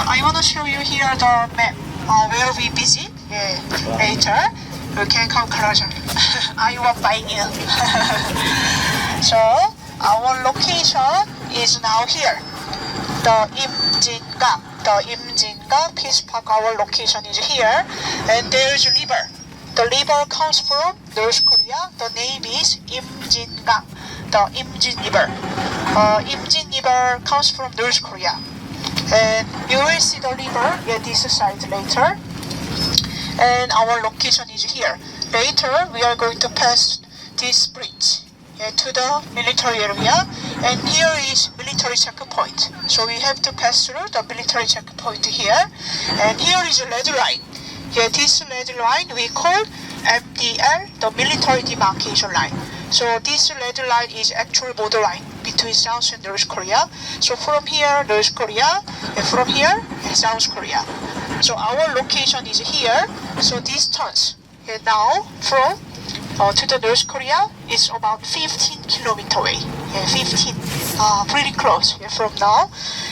I wanna show you here the map where we visit later. You can come closer. I want buying it. So our location is now here. The Imjingang Peace Park. Our location is here, and there is a river. The river comes from North Korea. The name is Imjingang. The Imjin River. Imjin River comes from North Korea. And you will see the river this side later. And our location is here. Later, we are going to pass this bridge to the military area. And here is military checkpoint. So we have to pass through the military checkpoint here. And here is a red line. This red line we call MDL, the military demarcation line. So this red line is actual border line between South and North Korea. So from here, North Korea, and from here, South Korea. So our location is here. So distance now from to the North Korea is about 15 kilometers away. 15, pretty close from now.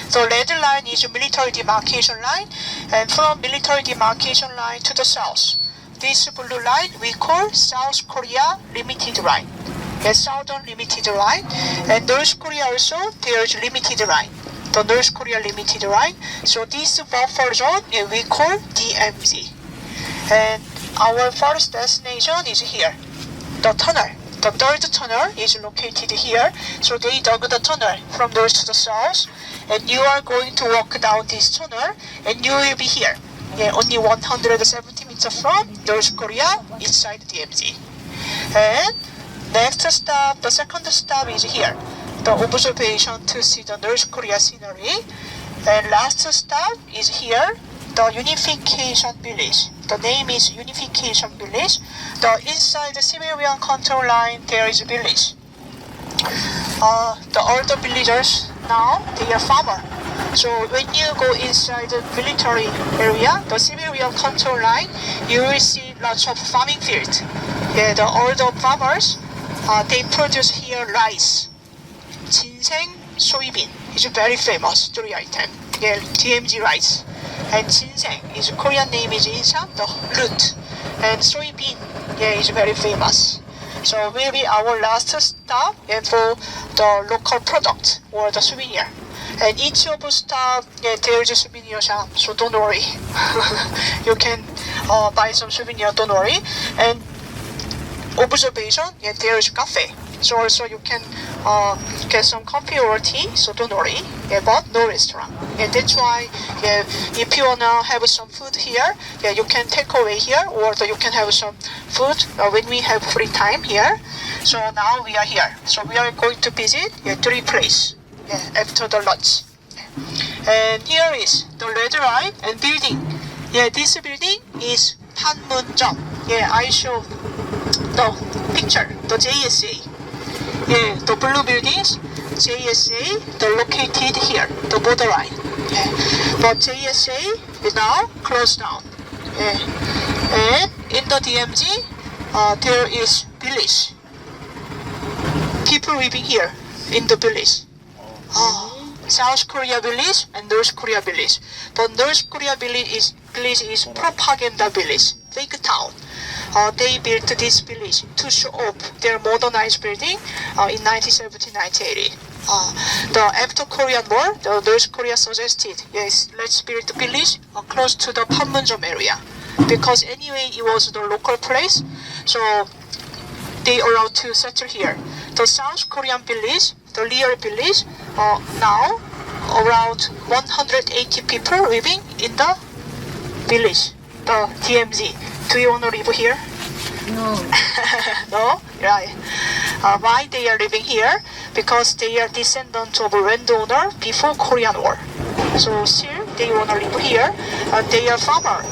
So red line is a military demarcation line, and from military demarcation line to the south, this blue line we call South Korea Limited Line. Southern Limited Line, and North Korea also there is limited line. The North Korea Limited Line. So this buffer zone we call DMZ. And our first destination is here. The tunnel. The third tunnel is located here. So they dug the tunnel from north to the south, and you are going to walk down this tunnel, and you will be here. Only 170 meters from North Korea inside DMZ. And next stop, the second stop is here. The observation to see the North Korea scenery. And last stop is here, the Unification Village. The name is Unification Village. The inside the civilian control line, there is a village. The older villagers now, they are farmer. So when you go inside the military area, the civilian control line, you will see lots of farming fields. The older farmers, they produce here rice. Ginseng, soybean is a very famous three item. DMZ rice. And ginseng is Korean name is insan, the root. And soybean is very famous. So will be our last stop for the local product or the souvenir. And each of the stop there is a souvenir shop, so don't worry. You can buy some souvenir, don't worry. And observation, there is cafe. So also you can get some coffee or tea, so don't worry. But no restaurant. That's why if you wanna have some food here, you can take away here, or you can have some food when we have free time here. So now we are here. So we are going to visit three places after the lunch. And here is the red line and building. This building is Panmunjom. I show the picture, the JSA. The blue buildings, JSA, they're located here, the border line. But JSA is now closed down. And in the DMZ, there is village. People living here in the village. South Korea village and North Korea village. The North Korea village is propaganda village, fake town. They built this village to show off their modernized building in 1970-1980. After Korean War, the North Korea suggested, yes, let's build the village close to the Panmunjom area, because anyway it was the local place, so they allowed to settle here. The South Korean village, the real village, now around 180 people living in the village, the DMZ. Do you want to live here? No. No? Right. Why they are living here? Because they are descendants of a landowner before Korean War. So still they want to live here. They are farmer.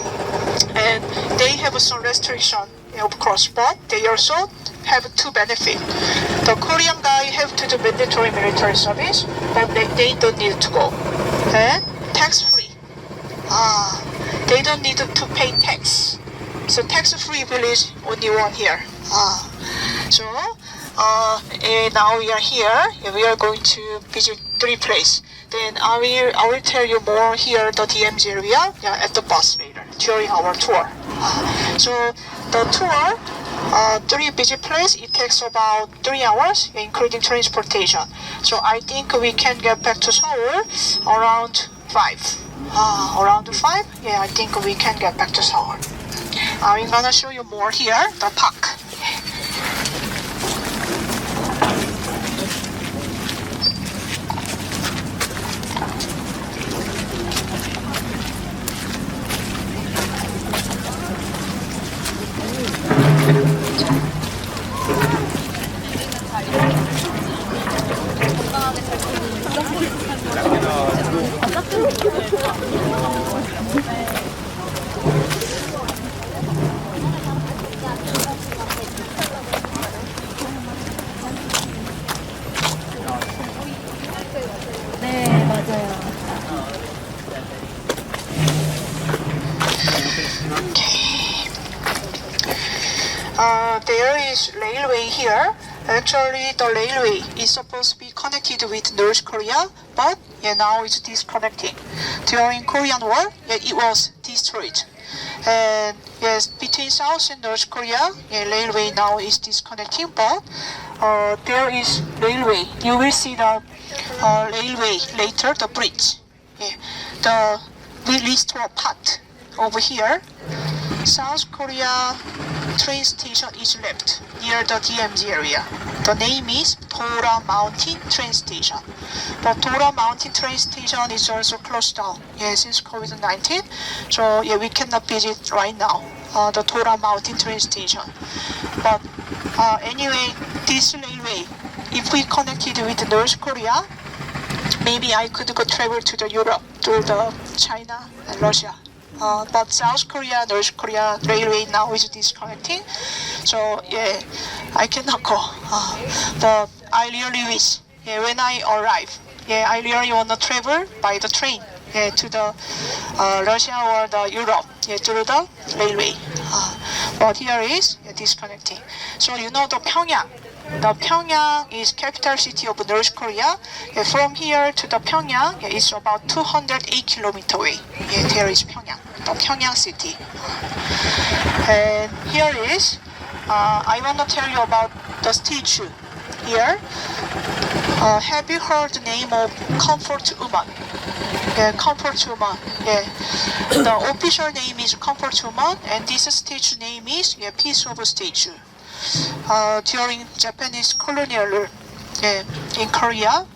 And they have some restriction, of course, but they also have two benefits. The Korean guy have to do mandatory military service, but they don't need to go. And tax-free. They don't need to pay tax. So tax-free village, only one here. So now we are here. We are going to visit 3 places. Then I will tell you more here the DMZ area at the bus later during our tour. So the tour, 3 visit place, it takes about 3 hours, including transportation. So I think we can get back to Seoul around 5. Around 5? Yeah, I think we can get back to Seoul. I'm gonna show you more here, the park. 네, 맞아요. There is railway here. Actually, the railway is supposed to be connected with North Korea, but now it's disconnecting. During Korean War, it was destroyed. And yes, between South and North Korea, railway now is disconnecting, but there is railway. You will see the railway later, the bridge. The restore part over here. South Korea train station is left near the DMZ area. The name is Dora Mountain Train Station. But Dora Mountain Train Station is also closed down since COVID-19. So we cannot visit right now the Dora Mountain Train Station. But anyway, this railway, if we connected with North Korea, maybe I could go travel to the Europe, to the China and Russia. But South Korea, North Korea railway now is disconnecting, so I cannot go. But I really wish, when I arrive, I really wanna travel by the train, to the Russia or the Europe, through the railway. But here is disconnecting. So you know the Pyongyang. The Pyongyang is capital city of North Korea. From here to the Pyongyang is about 208 kilometers away. There is Pyongyang, the Pyongyang city. And here is, I want to tell you about the statue here. Have you heard the name of Comfort Woman? Comfort Woman. The official name is Comfort Woman, and this statue name is Peace of Statue. During Japanese colonial rule in Korea,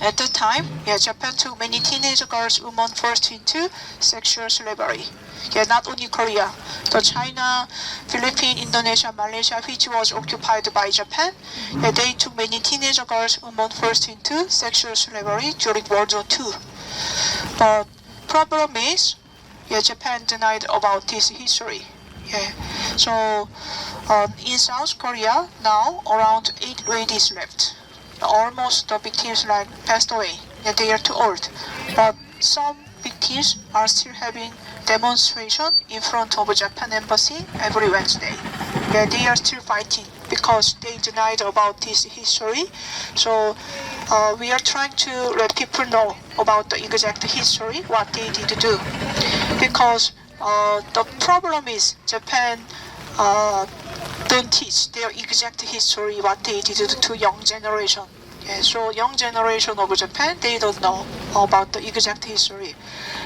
at the time, Japan took many teenage girls, women forced into sexual slavery. Not only Korea, the China, Philippines, Indonesia, Malaysia, which was occupied by Japan, they took many teenage girls, women forced into sexual slavery during World War II. But problem is, Japan denied about this history. So in South Korea now around 8 ladies left. Almost the victims passed away. They are too old. But some victims are still having demonstration in front of Japan embassy every Wednesday. They are still fighting because they denied about this history. So we are trying to let people know about the exact history, what they did do. Because the problem is Japan don't teach their exact history, what they did to young generation. Yeah, so young generation of Japan, they don't know about the exact history.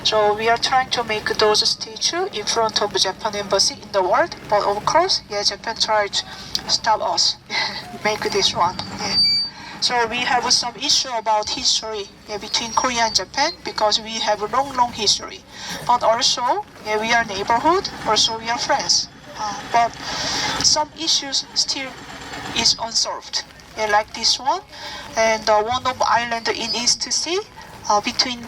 So we are trying to make those statues in front of the Japan embassy in the world. But of course, yeah, Japan tried to stop us, make this one. Yeah. So we have some issue about history, yeah, between Korea and Japan because we have a long history. But also, yeah, we are neighborhood. Also, we are friends. But some issues still is unsolved. Yeah, like this one, and one of island in East Sea between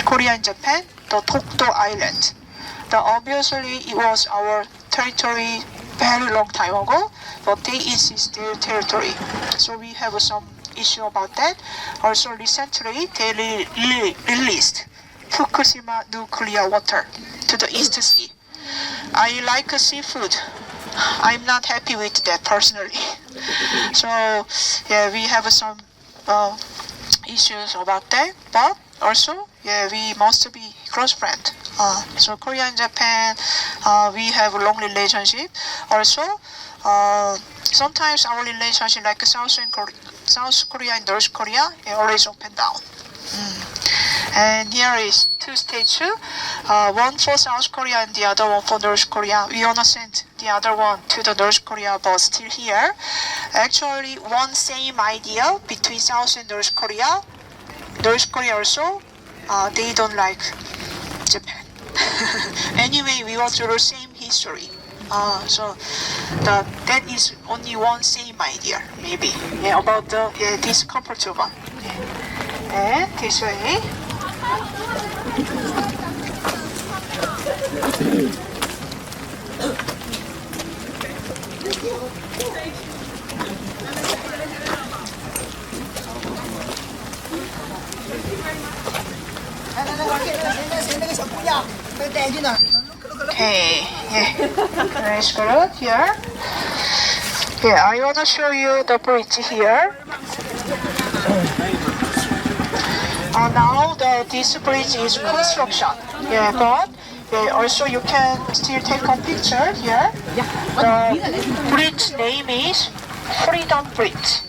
Korea and Japan, the Dokdo Island. Obviously, it was our territory very long time ago, but they insist their territory. So we have some issue about that. Also, recently they released Fukushima nuclear water to the East Sea. I like seafood. I'm not happy with that personally. So yeah, we have some issues about that, but also yeah, we must be close friend. So Korea and Japan, we have a long relationship. Also, sometimes our relationship like South Korea and North Korea, always up and down. And here is two statues, one for South Korea and the other one for North Korea. We wanna send the other one to the North Korea, but still here. Actually, one same idea between South and North Korea. North Korea also, they don't like Japan. Anyway, we went through the same history. So that is only one same idea, maybe, yeah, about this comparative one. And this way. Okay, yeah, nice good here. Yeah, I wanna show you the bridge here. Now this bridge is construction. Yeah, but also you can still take a picture here. The bridge name is Freedom Bridge.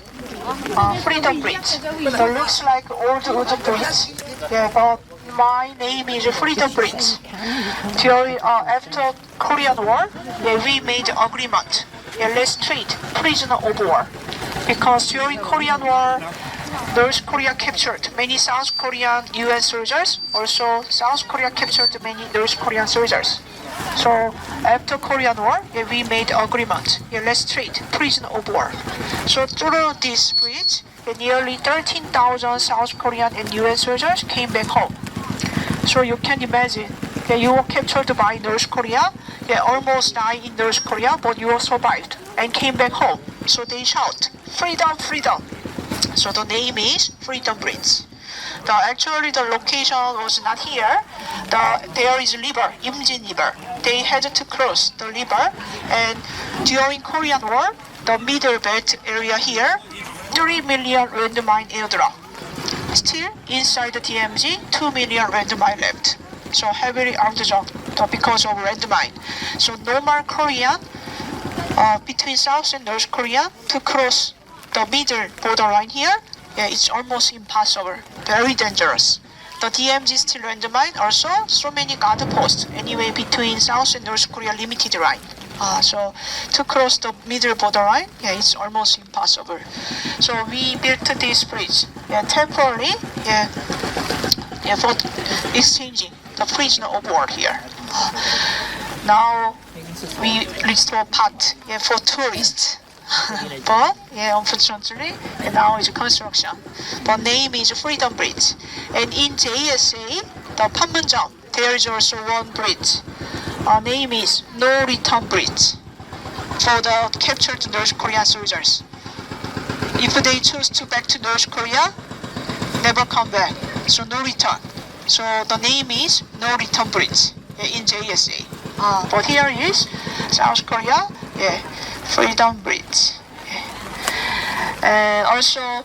Freedom Bridge. It looks like old wooden bridge. Yeah, but my name is Freedom Bridge. During after Korean War, yeah, we made agreement. Yeah, let's treat prisoner of war because during Korean War, North Korea captured many South Korean UN soldiers. Also, South Korea captured many North Korean soldiers. So after Korean War, yeah, we made agreement. Yeah, let's treat prisoner of war. So through this bridge, yeah, nearly 13,000 South Korean and UN soldiers came back home. So you can imagine, yeah, you were captured by North Korea, yeah, almost died in North Korea, but you survived and came back home. So they shout, freedom, freedom. So the name is Freedom Bridge. Actually, the location was not here. There is a river, Imjin River. They had to cross the river, and during Korean War, the middle belt area here, 3 million landmine airdrop. Still, inside the DMZ, 2 million landmine left. So heavily armed zone because of landmine. So normal Korean between South and North Korea to cross the middle borderline here, yeah, it's almost impossible. Very dangerous. The DMZ still landmine also so many guard posts. Anyway, between South and North Korea limited line. So to cross the middle borderline, yeah, it's almost impossible. So we built this bridge, yeah, temporarily, yeah, for exchanging the prisoner of war here. Now we restore part, yeah, for tourists. But yeah, unfortunately, now it's construction. But name is Freedom Bridge. And in JSA, the Panmunjom, there is also one bridge. Name is No Return Bridge for the captured North Korean soldiers. If they choose to back to North Korea, never come back. So no return. So the name is No Return Bridge, yeah, in JSA. But here is South Korea, yeah, Freedom Bridge. And also,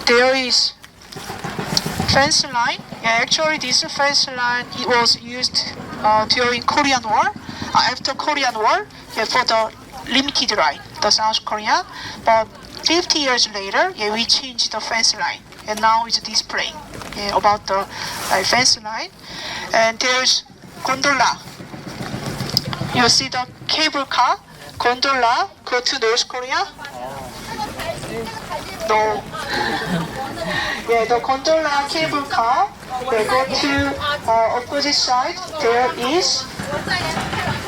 there is fence line. Yeah, actually, this fence line it was used during Korean War. After Korean War, yeah, for the limited line, the South Korea. But 50 years later, yeah, we changed the fence line, and now it's displaying about the fence line. And there's gondola. You see the cable car, gondola, go to North Korea? No. Yeah, the gondola cable car, they go to opposite side. There is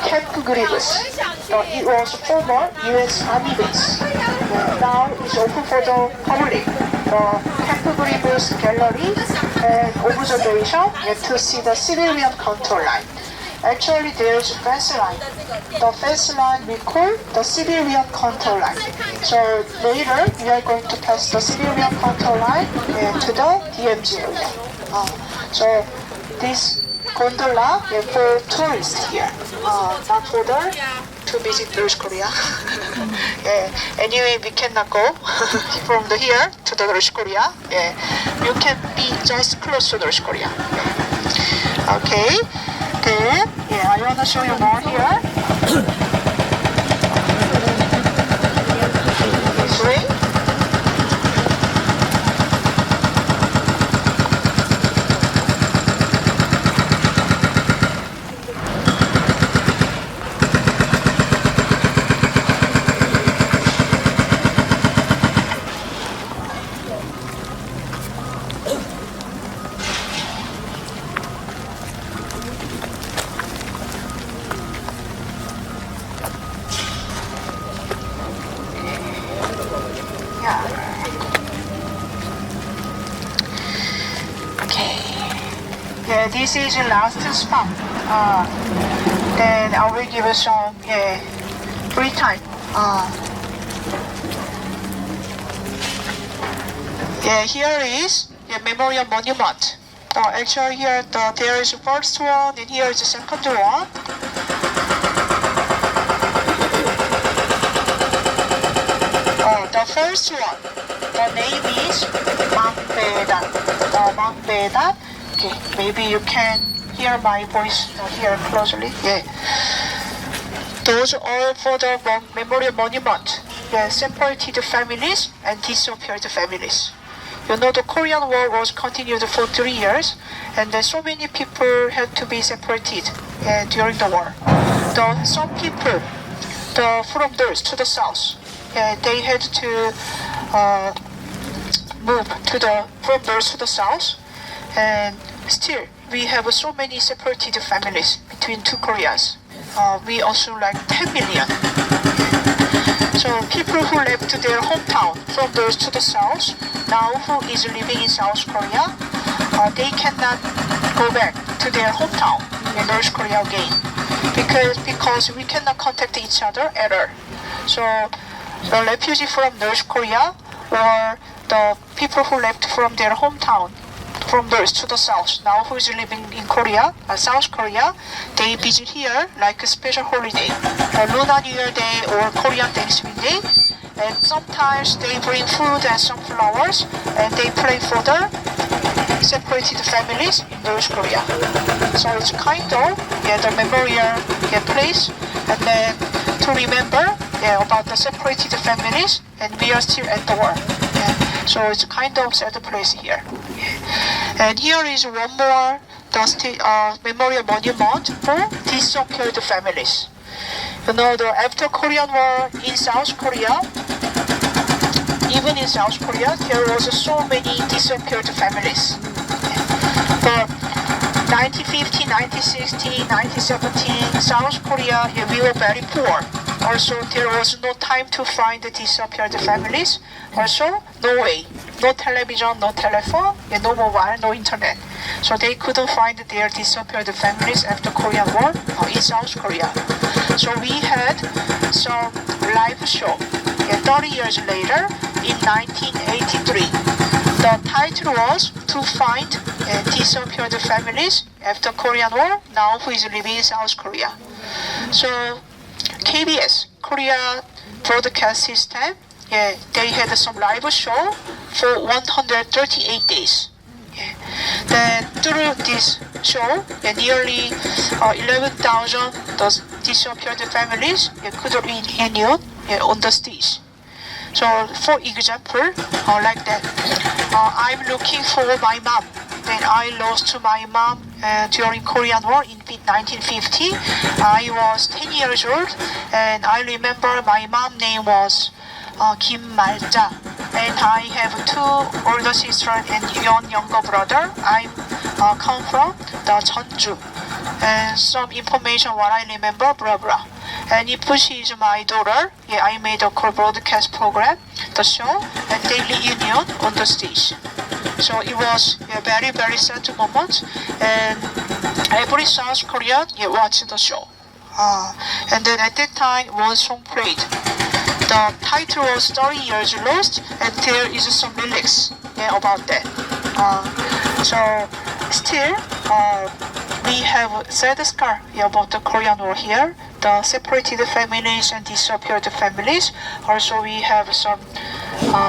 Camp Grievous. It was former U.S. Army base. Now it's open for the public. The Camp Grievous gallery and observation to see the civilian control line. Actually, there's a fence line. The fence line we call the civilian control line. So later, we are going to pass the civilian control line to the DMZ area. So this gondola for tourists here, not for the to visit North Korea. Anyway, we cannot go from the here to the North Korea. You can be just close to North Korea. Okay. Then, I want to show you more here. This way. Yeah, this is the last spot. Then I will give you some free time. Here is the memorial monument. Actually, here there is the first one, and here is the second one. The first one, the name is Mangbedan. Mangbedan. Okay, maybe you can hear my voice here closely. Yeah. Those are for the memorial monument. Separated families and disappeared families. You know, the Korean War was continued for 3 years, and then so many people had to be separated during the war. Some people, from north to the south, they had to move from north to the south, and still we have so many separated families between two Koreas. We also like 10 million. So people who left their hometown from north to the south, now who is living in South Korea, they cannot go back to their hometown in North Korea again because we cannot contact each other at all. So the refugees from North Korea or the people who left from their hometown from north to the south, now who is living in Korea, South Korea, they visit here like a special holiday, Lunar New Year Day or Korean Thanksgiving Day, and sometimes they bring food and some flowers, and they pray for the separated families in North Korea. So it's kind of the memorial place, and then to remember about the separated families, and we are still at the war. So it's kind of sad place here. And here is one more memorial monument for disappeared families. You know, after Korean War in South Korea, even in South Korea, there was so many disappeared families. But 1950, 1960, 1970, South Korea, we were very poor. Also, there was no time to find the disappeared families. Also, no way. No television, no telephone, no mobile, no internet. So they couldn't find their disappeared families after Korean War in South Korea. So we had some live show 30 years later in 1983. The title was To Find Disappeared Families After Korean War, Now Who is Living in South Korea. So KBS, Korea Broadcast System, they had some live show for 138 days. Then through this show, nearly 11,000 disappeared families could be reunited on the stage. So for example, like that, I'm looking for my mom. Then I lost my mom during Korean War in 1950. I was 10 years old, and I remember my mom name was Kim Malja. And I have two older sisters and one younger brother. I come from the Jeonju. And some information what I remember, blah blah. And if she is my daughter, yeah, I made a broadcast program, the show, and daily union on the stage. So it was a very, very sad moment, and every South Korean watched the show. And then at that time, one song played. The title was 30 Years Lost, and there is some lyrics about that. So still, we have sad scar about the Korean War here, the separated families and disappeared families. Also, we have some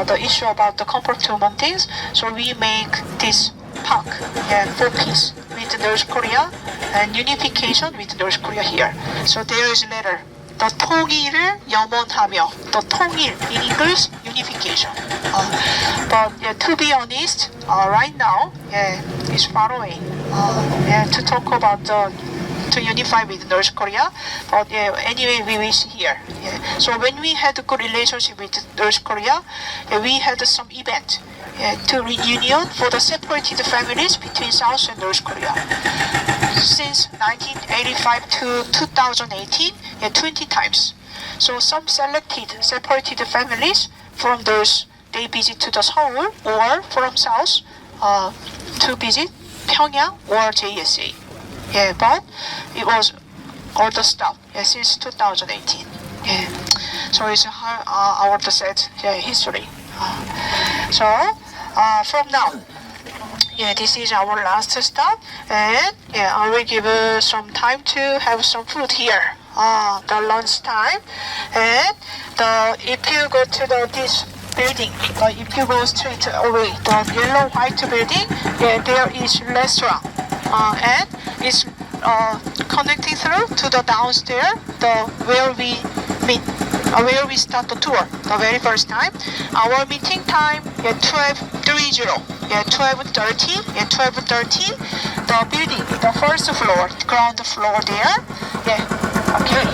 the issue about the compartment things. So we make this park for peace with North Korea and unification with North Korea here. So there is letter. The 통일을 염원하며, the 통일 in English, unification. But to be honest, right now, it's far away. To talk about to unify with North Korea, but anyway, we wish here. So when we had a good relationship with North Korea, we had some event to reunion for the separated families between South and North Korea. Since 1985 to 2018, 20 times. So some selected separated families from those they visit to the Seoul or from South to visit Pyongyang or JSA. But it was all the stuff since 2018. So it's our sad history. So from now, this is our last stop, and I will give some time to have some food here. The lunch time, and if you go to this building, if you go straight away, the yellow white building, there is restaurant, and it's connecting through to the downstairs, where we meet. Where we start the tour the very first time. Our meeting time 12:30. 12:30. 12:30. The building, the first floor, ground floor there. Okay.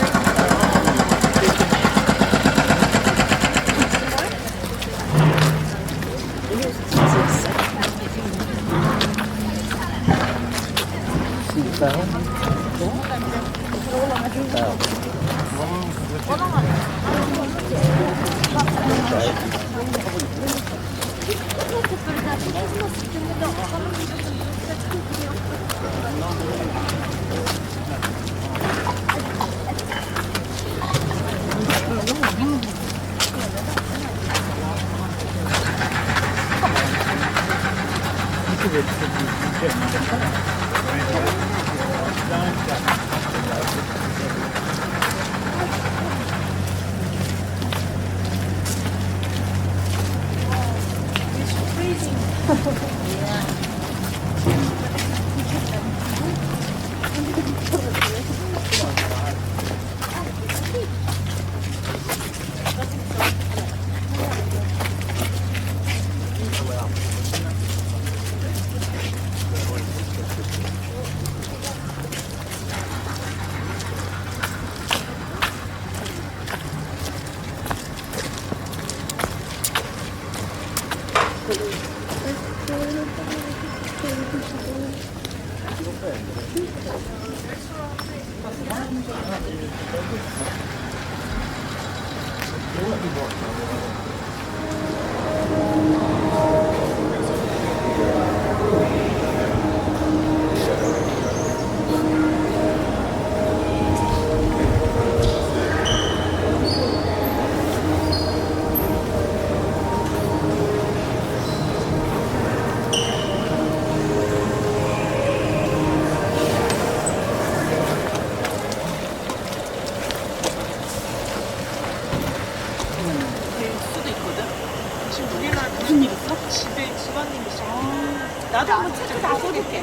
나도 한번 체크 다 써볼게.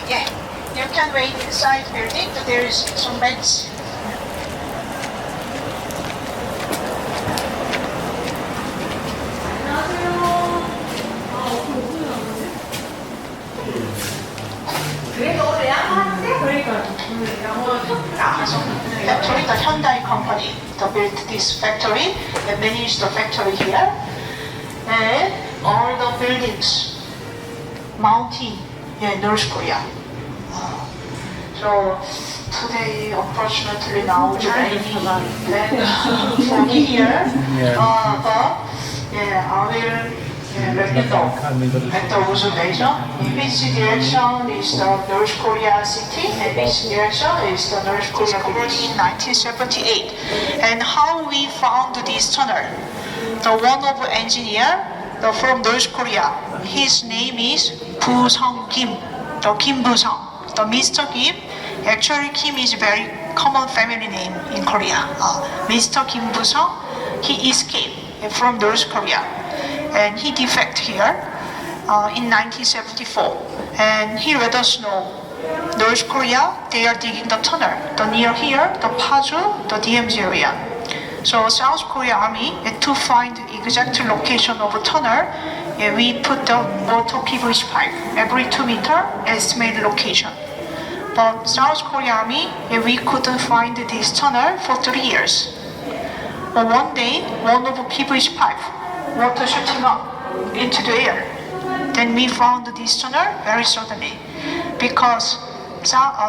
Okay, you can wait inside building. There is some beds. Factory, the Hyundai company, to build this factory and manage the factory here. And all the buildings, mountain in North Korea. So today, unfortunately, now it's raining and foggy here. But yeah, I will let you know at the observation. In which direction is the North Korea city and which direction is the North Korea village. In 1978. And how we found this tunnel? The one of engineer from North Korea, his name is Bu-sung Kim, the Kim Bu-sung, the Mr. Kim. Actually, Kim is very common family name in Korea. Mr. Kim Bu-sung, he escaped from North Korea. And he defected here in 1974. And he let us know North Korea, they are digging the tunnel. The near here, the Paju, the DMZ area. So South Korea Army, to find the exact location of a tunnel, we put the water PVC pipe every 2 meter estimated location. But South Korea Army, we couldn't find this tunnel for 3 years. But one day, one of the PVC pipe water shooting up into the air. Then we found this tunnel very suddenly because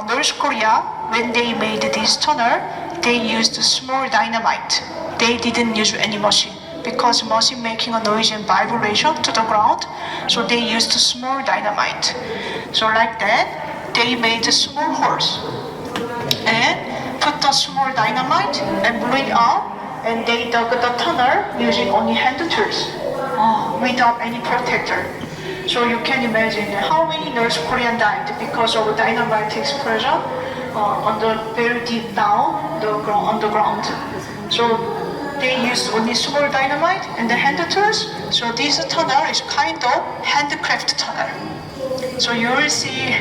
North Korea, when they made this tunnel, they used small dynamite. They didn't use any machine because machine making a noise and vibration to the ground, so they used small dynamite. So like that, they made small holes and put the small dynamite and blew it out. And they dug the tunnel using only hand tools, without any protector. So you can imagine how many North Koreans died because of dynamite explosion very deep down underground. So they used only small dynamite and the hand tools. So this tunnel is kind of handcrafted tunnel. So you will see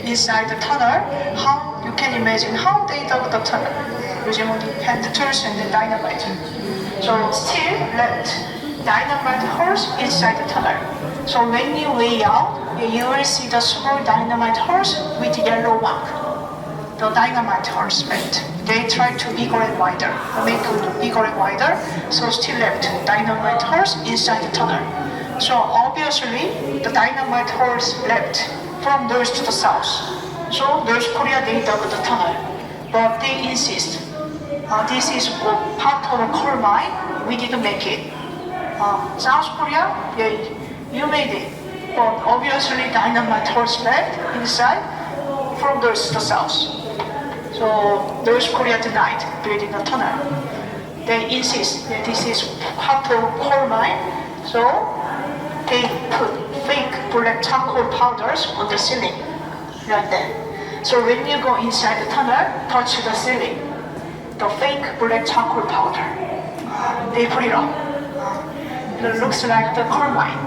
inside the tunnel how you can imagine how they dug the tunnel using only hand tools and the dynamite. So still left dynamite holes inside the tunnel. So when you weigh out, you will see the small dynamite holes with yellow mark. The dynamite holes left. They try to bigger and wider, make it bigger and wider. So still left dynamite holes inside the tunnel. So obviously the dynamite holes left from north to the south. So North Korea, they dug the tunnel, but they insist this is part of a coal mine. We didn't make it. South Korea, yeah, you made it, but obviously dynamite holes left inside from north to the south. So North Korea denied building a tunnel. They insist that this is part of coal mine. So they put fake black charcoal powders on the ceiling, like that. So when you go inside the tunnel, touch the ceiling, the fake black charcoal powder, they put it on. It looks like the coal mine.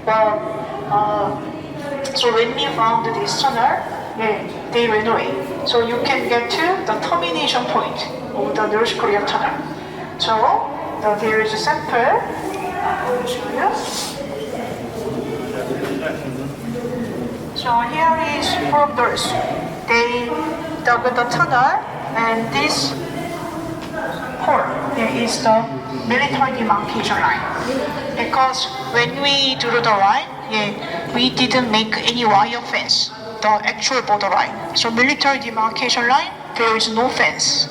But so when we found this tunnel, they ran away. So you can get to the termination point of the North Korea tunnel. So there is a sample. I will show you. So here is from north. They dug the tunnel, and this hole is the military demarcation line. Because when we drew the line, we didn't make any wire fence, the actual border line. So military demarcation line, there is no fence,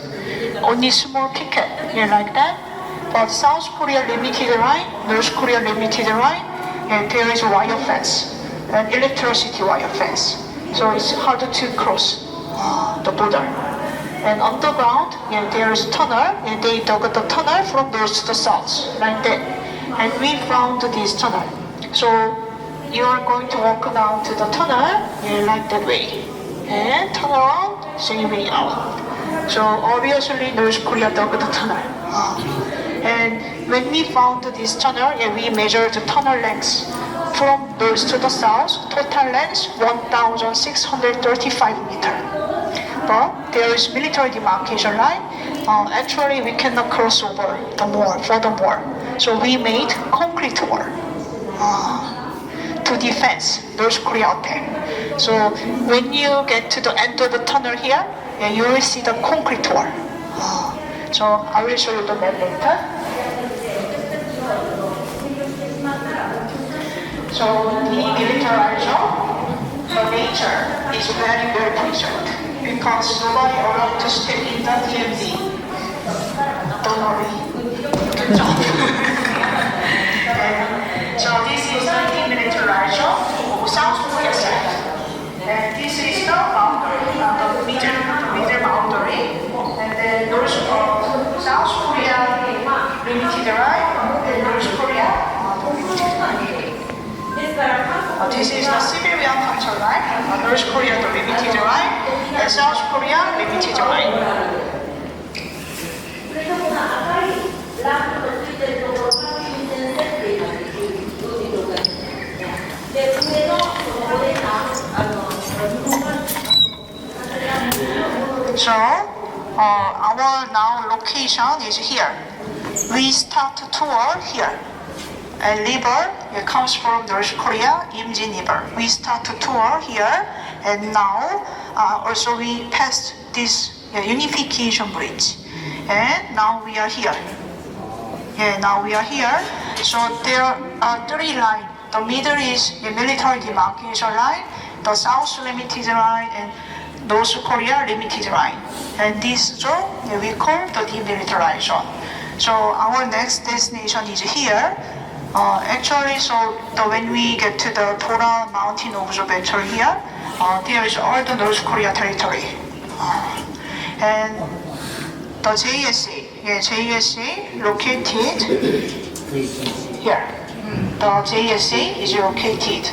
only small picket, like that. But South Korea limited line, North Korea limited line, and there is a wire fence, an electricity wire fence. So it's hard to cross the border. And underground, there is a tunnel, and they dug the tunnel from north to south, like that. And we found this tunnel. So you are going to walk down to the tunnel, like that way, and turn around, same way out. So obviously North Korea dug the tunnel. And when we found this tunnel, we measured the tunnel length from north to the south, total length 1,635 meters. But there is military demarcation line. Actually, we cannot cross over furthermore. So we made concrete wall. to defense North Korea attack. So when you get to the end of the tunnel here, you will see the concrete wall. So I will show you the map later. So demilitarization, the nature is very, very preserved because nobody allowed to step in the DMZ. Don't worry. Good job. So this is the demilitarization of South Korea side. And this is the boundary, the middle boundary. And then South Korea limited right, and North Korea limited right. This is the civilian control line, North Korea the limited line, and South Korea limited line. So our now location is here. We start tour here. And river comes from North Korea, Imjin River. We start to tour here, and now also we passed this unification bridge, and now we are here. Now we are here. So there are three lines. The middle is the military demarcation line, the South limited line, and North Korea limited line. And this zone we call the demilitarization. So our next destination is here. Actually, when we get to the Tora Mountain Observatory here, there is all the North Korea territory. And the JSA located here. The JSA is located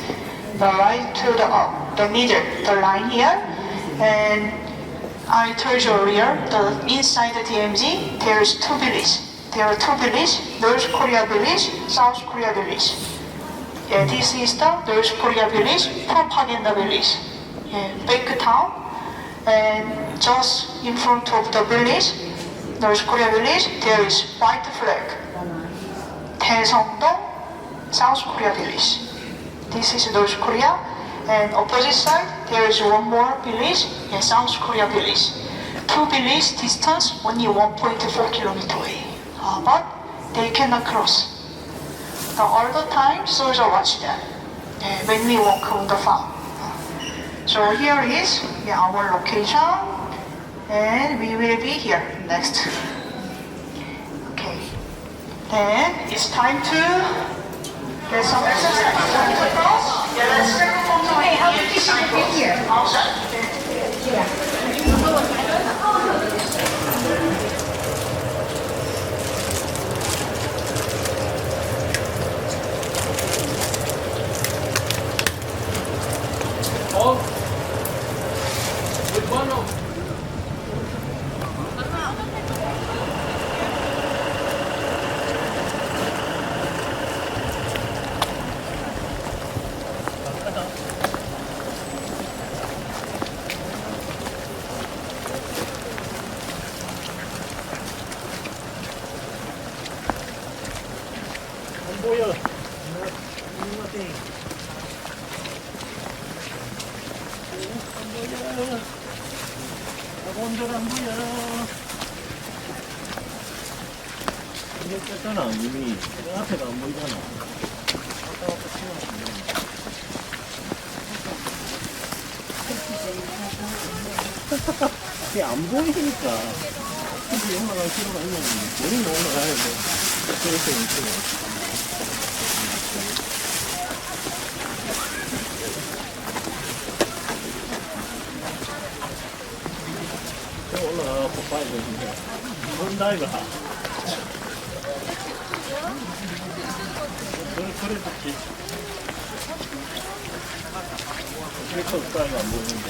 right to the middle, the line here. And I told you earlier, inside the DMZ, there is two villages. There are two villages, North Korea village, South Korea village. This is the North Korea village, propaganda village. Back town, and just in front of the village, North Korea village, there is white flag. Daesungdong, South Korea village. This is North Korea, and opposite side, there is one more village, South Korea village. Two village distance only 1.4 kilometers away. But they cannot cross. All the time, soldiers watch them when we walk on the farm. So here is our location, and we will be here next. Okay. Then it's time to get some exercise. Let's take a photo here. Outside. 이랬잖아 이미 앞에가 안 보이잖아. 그게 안 보이니까 굳이 올라갈 필요가 있냐고. 우리는 올라가야 돼. 그래서 이렇게. 올라가고 봐야 되는데 뭔 나이가 그래 좋지. 그래서 나이가 안 보이는데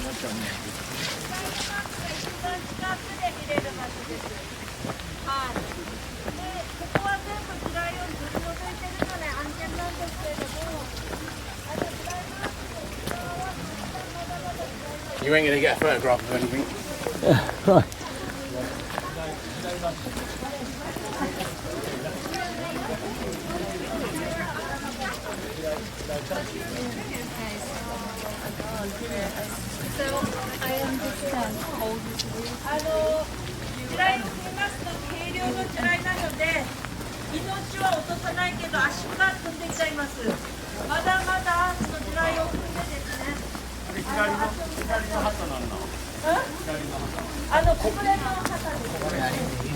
맞지 않나. You ain't gonna get a photograph of anything. Right. So I understand all this. 地雷の踏みますと軽量の地雷なので命は落とさないけど足が飛んできちゃいます。まだまだその地雷を踏んでですね。左の旗なんだ。国連の旗です。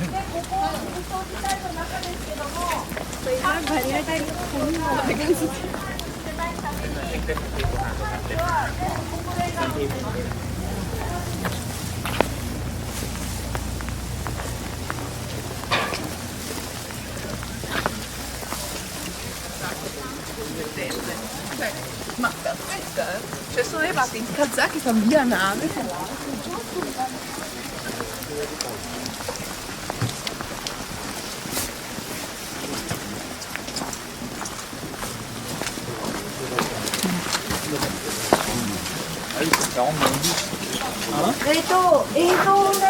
でここ運送地帯の中ですけども。아, 발레다리 보는 거 되게 좋지. またそういえばdie Tatsache von mir Name. 映像ね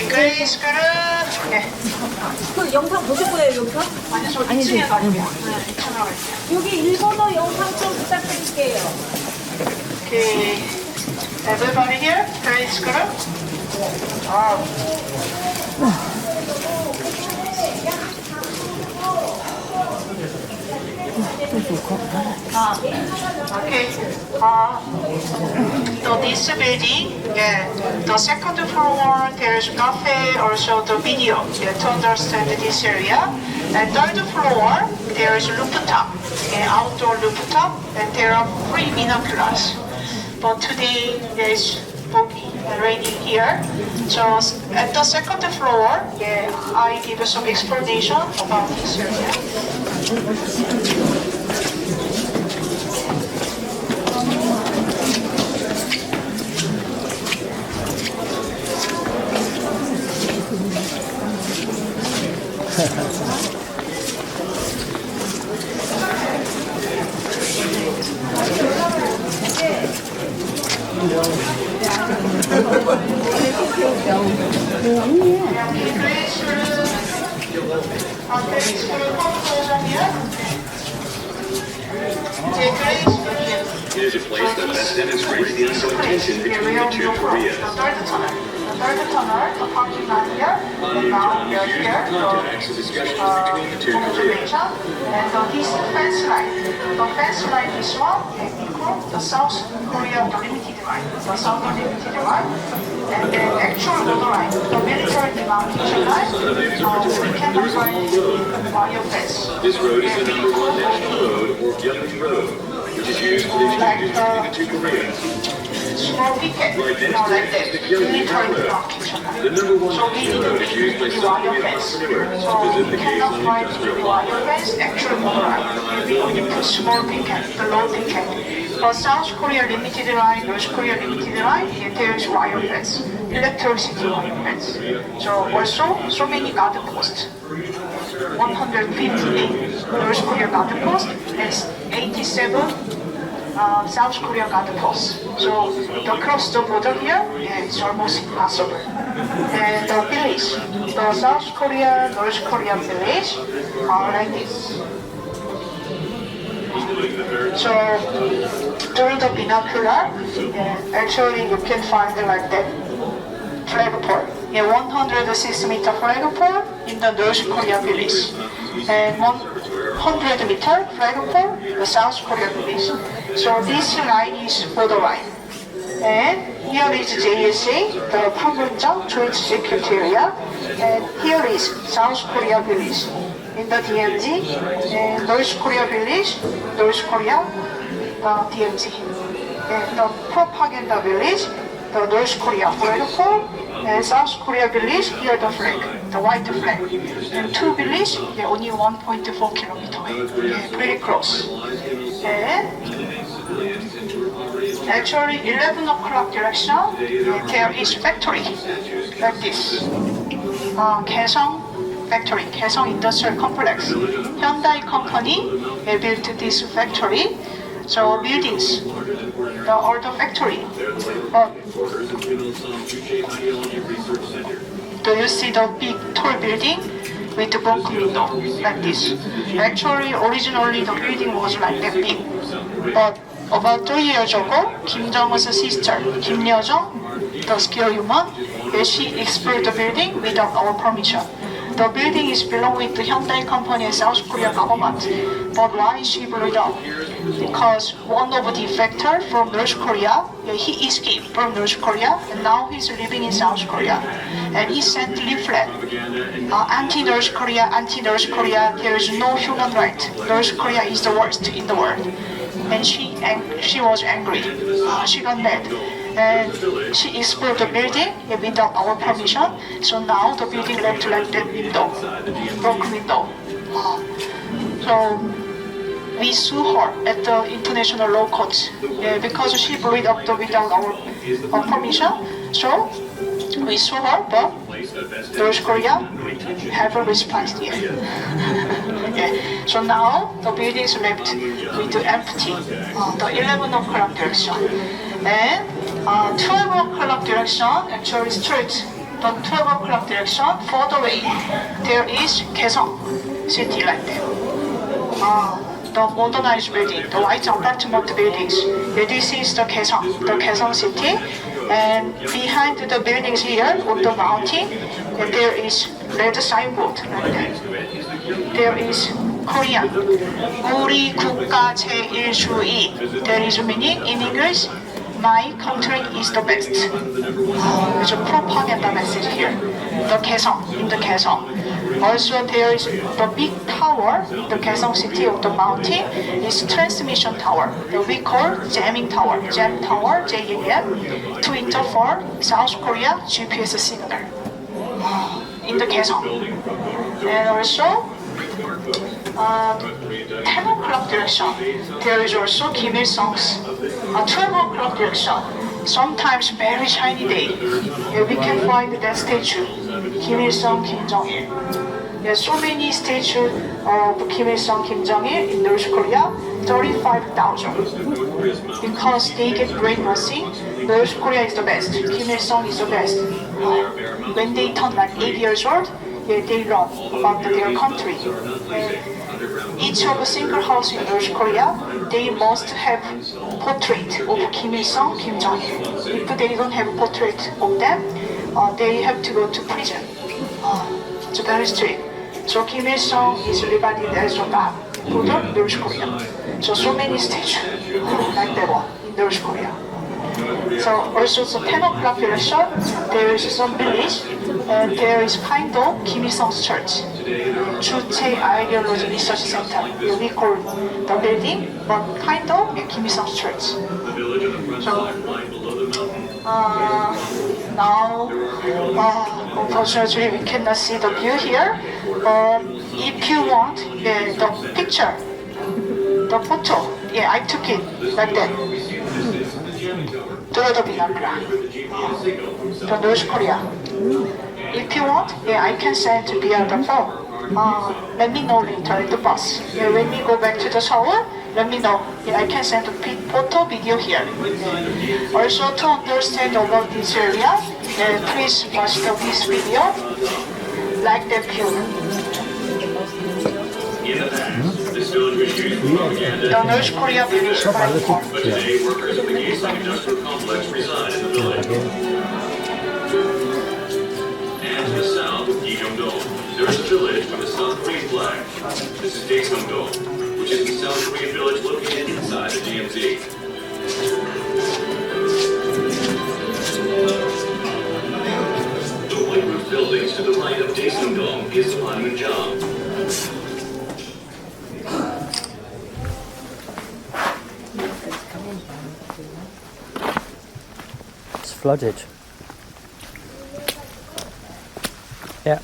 그레이 스크루. 네. 그 영상 보실 거예요 영상? 아니, 저 2층에 가려고요. 네, 카메라 갈게요. 여기 일본어 영상 좀 부탁드릴게요. Okay. Everybody here? 그레이 스크루? 아. Okay. So this building, yeah, the second floor there's cafe, also the video, yeah, to understand this area. And third floor there's rooftop, yeah, outdoor rooftop, and there are free binoculars. But today there's foggy and raining here. So at the second floor, yeah, I give some explanation about this area. It is a place that best demonstrates the intention between the two Koreas. The third tunnel, the parking lot here, and now we are here, Contacts and discussions between the two Koreas. and this fence line. The fence line is one, and equal the South Korea limited line, the Southern limited line, and then actual border line, the military demarcation line, we cannot find wire fence. This road is the #1 national road, or Gyeonggi Road, which is used for the exchanges between the two Koreas. Small picket, like that, military demarcation line. The #1 So we national need road is used by the some wire Korean fence. entrepreneurs So to visit we the cannot Kaesong find Industrial the Park. wire fence, actual border line. We only put small picket, the low picket. For South Korea limited line, North Korea limited line, there is wire fence, electricity wire fence. So also, so many guard posts. 158 North Korea guard posts and 87 South Korea guard posts. So to cross the border here, yeah, it's almost impossible. And the village, the South Korea, North Korea village are like this. So through the binocular, yeah, actually you can find like that flagpole. Yeah, 106-meter flagpole in the North Korea village, and 100-meter flagpole in the South Korea village. So this line is border line. And here is JSA, the Panmunjom Joint Security Area, and here is South Korea village. In the DMZ, and North Korea village, North Korea, DMZ. And the propaganda village, the North Korea flagpole, and South Korea village, here the flag, the white flag. And two village, they're only 1.4 kilometers away, yeah, pretty close. And actually 11 o'clock direction, there is factory, like this. Kaesong factory, Kaesong Industrial Complex. Hyundai company built this factory. So buildings, the older factory. Do you see the big tall building? with the bunk window like this. Actually, originally the building was like that big, but about 3 years ago, Kim Jong-un's sister, Kim Yo-jong, the scary woman, she explored the building without our permission. The building is belonging to Hyundai company and South Korea government. But why she blew it up? Because one of the defector from North Korea, he escaped from North Korea and now he's living in South Korea. And he sent leaflet, anti-North Korea, anti-North Korea, there is no human right. North Korea is the worst in the world. And she was angry. She got mad. And she explored the building without our permission. So now the building left like that window, broken window. So we sue her at the international law court because she blew it up without our permission. So we sue her, but North Korea haven't responded yet. So now the building is left with empty, the 11 o'clock direction. And 12 o'clock direction, actually straight, the 12 o'clock direction, further away, there is Kaesong city like that. The modernized building, the white apartment buildings. This is the Kaesong city. And behind the buildings here on the mountain, there is red signboard like that. There is Korean, 우리 국가 제1주의. There is meaning in English, my country is the best. There's a propaganda message here. The Kaesong, in the Kaesong. Also, there is the big tower in the Kaesong city of the mountain is transmission tower. We call jamming tower, jam tower, JAM, to interfere South Korea GPS signal in the Kaesong. And also, 10 o'clock direction, there is also Kim Il-sung's 12 o'clock direction. Sometimes very shiny day, we can find that statue, Kim Il-sung, Kim Jong-il. There are so many statues of Kim Il-sung, Kim Jong-il in North Korea, 35,000. Because they get brainwashing, North Korea is the best, Kim Il-sung is the best. When they turn like 8 years old, they learn about their country. Each of a single house in North Korea, they must have portrait of Kim Il-sung, Kim Jong-il. If they don't have portrait of them, they have to go to prison. It's very strict. So Kim Il-sung is regarded as a god to the North Korea. So many statues like that one in North Korea. So also, 10 o'clock direction, there is some village, and there is kind of Kim Il-sung's church, 주체 Ideology Research Center. We call the building, but kind of Kim Il-sung's church. So now, unfortunately, we cannot see the view here. If you want the picture, the photo, I took it like that. To the binocular, to North Korea. If you want, I can send via the phone. Let me know later in the bus. When we go back to the Seoul, let me know. I can send a photo, video here. Also, to understand about this area, please watch this video. Like that view. The North Korea village platform. But today, workers of the Kaesong Industrial Complex reside in the village. And to the south of Gyeongdong, there is a village with a South Korean flag. This is Daesungdong, which is the South Korean village located inside the DMZ. The white roof buildings to the right of Daesungdong is Panmunjom. It's flooded. Yeah.